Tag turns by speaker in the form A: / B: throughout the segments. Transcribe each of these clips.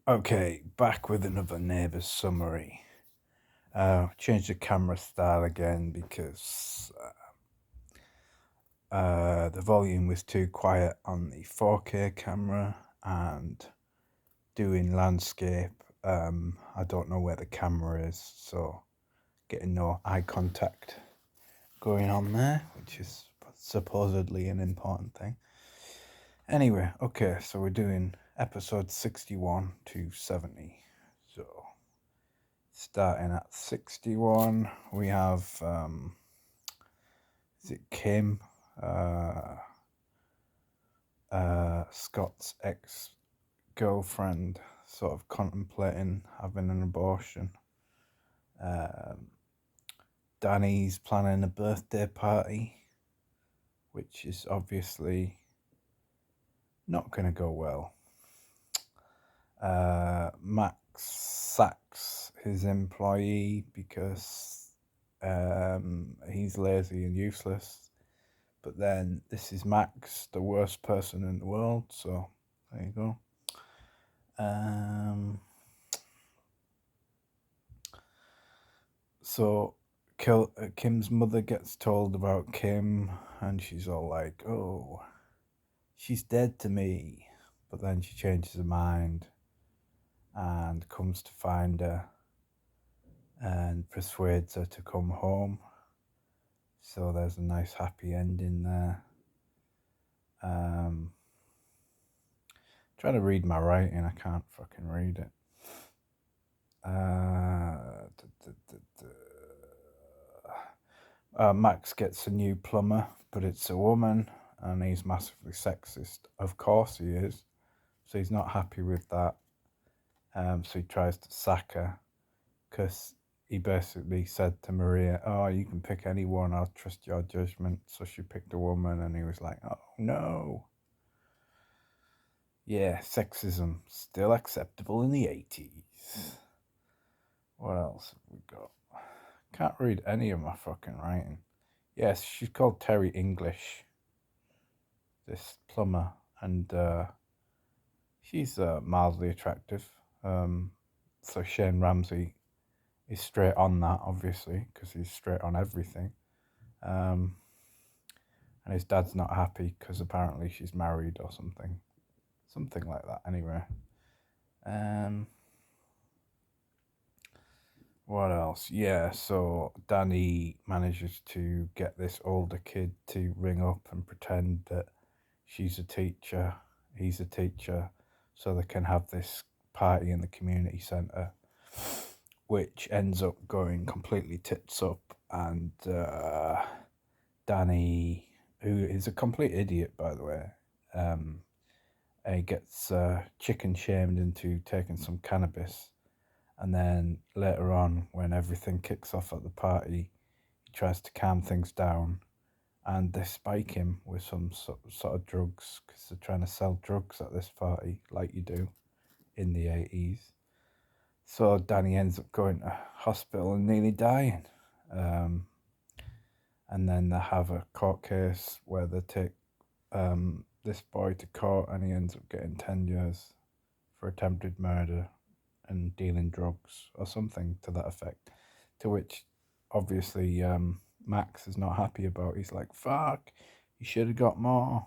A: Okay, back with another Neighbours summary. Changed the camera style again because the volume was too quiet on the 4K camera, and doing landscape, I don't know where the camera is, so getting no eye contact going on there, which is supposedly an important thing. Anyway, okay, so we're doing episode 61 to 70. So starting at 61, we have is it Kim, uh, Scott's ex girlfriend, sort of contemplating having an abortion. Um, Danny's planning a birthday party, which is obviously not going to go well. Max sacks his employee because he's lazy and useless. But then this is Max, the worst person in the world, so there you go. So Kim's mother gets told about Kim, and she's all like, "Oh, she's dead to me." But then she changes her mind and comes to find her and persuades her to come home. So there's a nice happy ending there. Trying to read my writing, I can't fucking read it. Max gets a new plumber, but it's a woman, and he's massively sexist. Of course he is. So he's not happy with that. So he tries to sack her because he basically said to Maria, "Oh, you can pick anyone. I'll trust your judgment." So she picked a woman, and he was like, "Oh no." Yeah, sexism still acceptable in the 80s. What else have we got? Can't read any of my fucking writing. Yes, she's called Terry English, this plumber, and she's mildly attractive. So Shane Ramsey is straight on that, obviously, because he's straight on everything. And his dad's not happy because apparently she's married or something like that. Anyway, what else? Yeah, so Danny manages to get this older kid to ring up and pretend that she's a teacher, he's a teacher, so they can have this party in the community centre, which ends up going completely tits up. And Danny, who is a complete idiot, by the way, he gets chicken shamed into taking some cannabis. And then later on, when everything kicks off at the party, he tries to calm things down, and they spike him with some sort of drugs because they're trying to sell drugs at this party, like you do in the 80s. So Danny ends up going to hospital and nearly dying. And then they have a court case where they take this boy to court, and he ends up getting 10 years for attempted murder and dealing drugs or something to that effect. To which, obviously, Max is not happy about. He's like, "Fuck, you should have got more."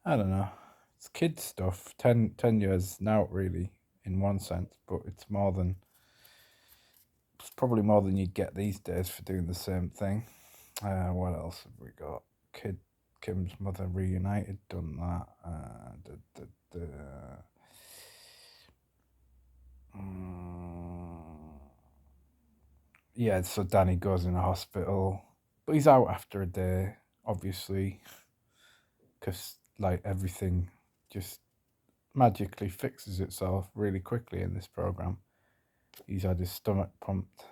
A: I don't know. It's kid stuff. 10 years now, really, in one sense, but it's probably more than you'd get these days for doing the same thing. What else have we got? Kim's mother reunited, done that. Yeah, so Danny goes in a hospital, but he's out after a day, obviously, because like everything just magically fixes itself really quickly in this program. He's had his stomach pumped.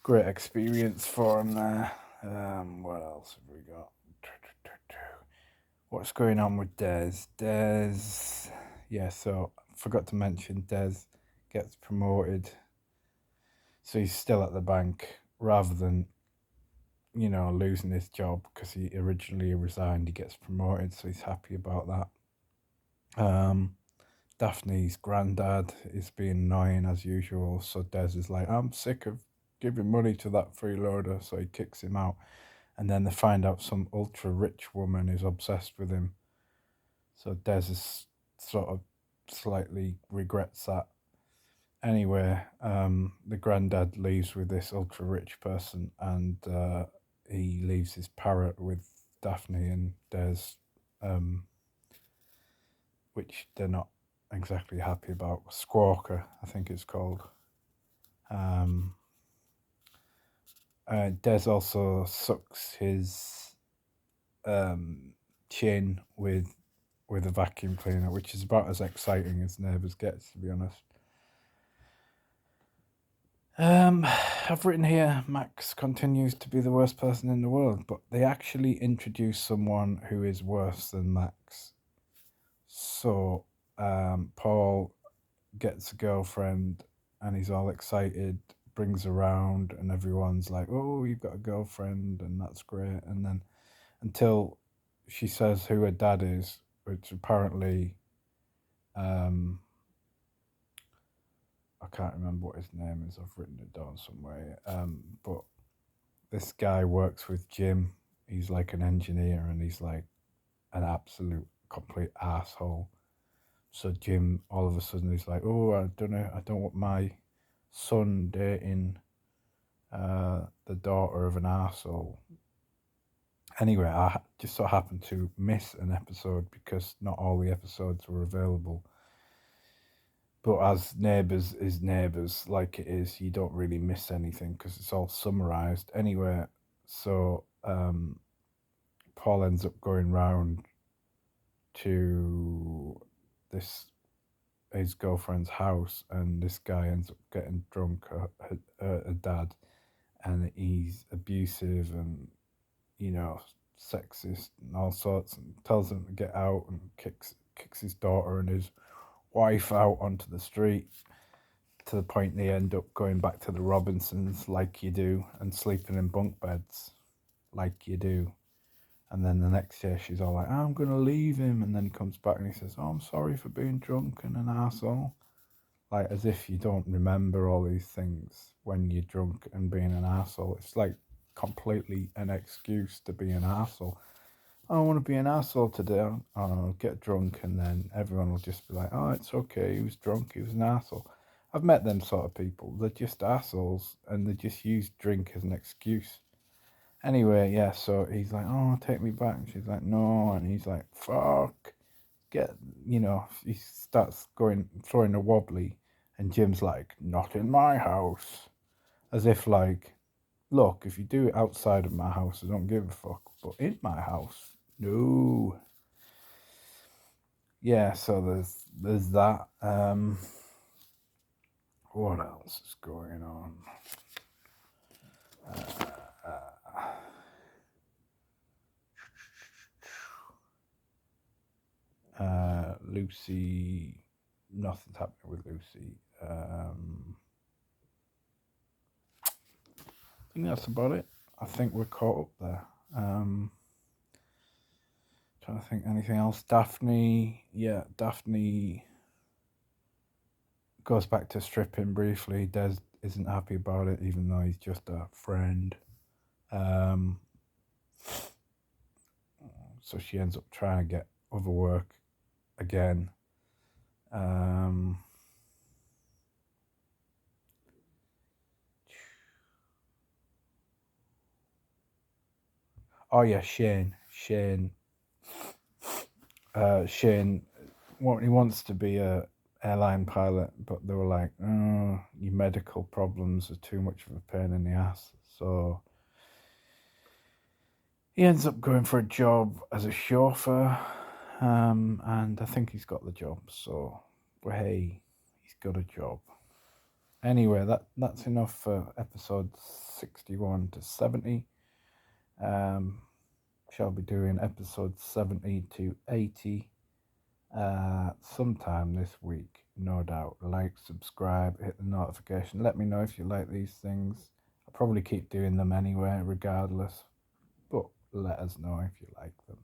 A: Great experience for him there. What else have we got? What's going on with Des? Yeah, so I forgot to mention Des gets promoted. So he's still at the bank rather than, losing his job because he originally resigned. He gets promoted, so he's happy about that. Daphne's granddad is being annoying as usual, so Des is like, I'm sick of giving money to that freeloader, so he kicks him out. And then they find out some ultra rich woman is obsessed with him. So Des is sort of slightly regrets that. Anyway, the granddad leaves with this ultra rich person, and he leaves his parrot with Daphne and Des, which they're not exactly happy about. Squawker, I think it's called. Des also sucks his chin with a vacuum cleaner, which is about as exciting as Neighbours gets, to be honest. I've written here, Max continues to be the worst person in the world, but they actually introduce someone who is worse than Max. So, Paul gets a girlfriend and he's all excited, brings her around, and everyone's like, oh, you've got a girlfriend, and that's great. And then until she says who her dad is, which apparently, I can't remember what his name is. I've written it down somewhere. But this guy works with Jim. He's like an engineer, and he's like an absolute complete asshole. So Jim, all of a sudden, he's like, "Oh, I don't know. I don't want my son dating the daughter of an asshole." Anyway, I just so happened to miss an episode because not all the episodes were available. But as Neighbours is Neighbours, like it is, you don't really miss anything because it's all summarised. Anyway, so Paul ends up going round to his girlfriend's house, and this guy ends up getting drunk, her dad, and he's abusive and, sexist and all sorts, and tells him to get out and kicks his daughter and his wife out onto the street, to the point they end up going back to the Robinsons like you do, and sleeping in bunk beds like you do. And then the next day she's all like, I'm going to leave him. And then he comes back and he says, oh, I'm sorry for being drunk and an arsehole. Like, as if you don't remember all these things when you're drunk and being an arsehole. It's like completely an excuse to be an arsehole. I want to be an asshole today. I'll get drunk, and then everyone will just be like, oh, it's okay. He was drunk. He was an asshole. I've met them sort of people. They're just assholes, and they just use drink as an excuse. Anyway, yeah, so he's like, oh, take me back. And she's like, no. And he's like, fuck. He starts throwing a wobbly. And Jim's like, not in my house. As if like, look, if you do it outside of my house, I don't give a fuck. But in my house, no. Yeah, so there's that. What else is going on? Lucy, nothing's happening with Lucy. I think that's about it. I think we're caught up there. Trying to think anything else. Daphne goes back to stripping briefly. Des isn't happy about it, even though he's just a friend. So she ends up trying to get other work again. Oh yeah, Shane. Shane, he wants to be a airline pilot, but they were like, oh, your medical problems are too much of a pain in the ass. So he ends up going for a job as a chauffeur, and I think he's got the job. So, hey, he's got a job. Anyway, that's enough for episodes 61 to 70. Shall be doing episodes 70 to 80 sometime this week, no doubt. Like, subscribe, hit the notification. Let me know if you like these things. I'll probably keep doing them anyway, regardless. But let us know if you like them.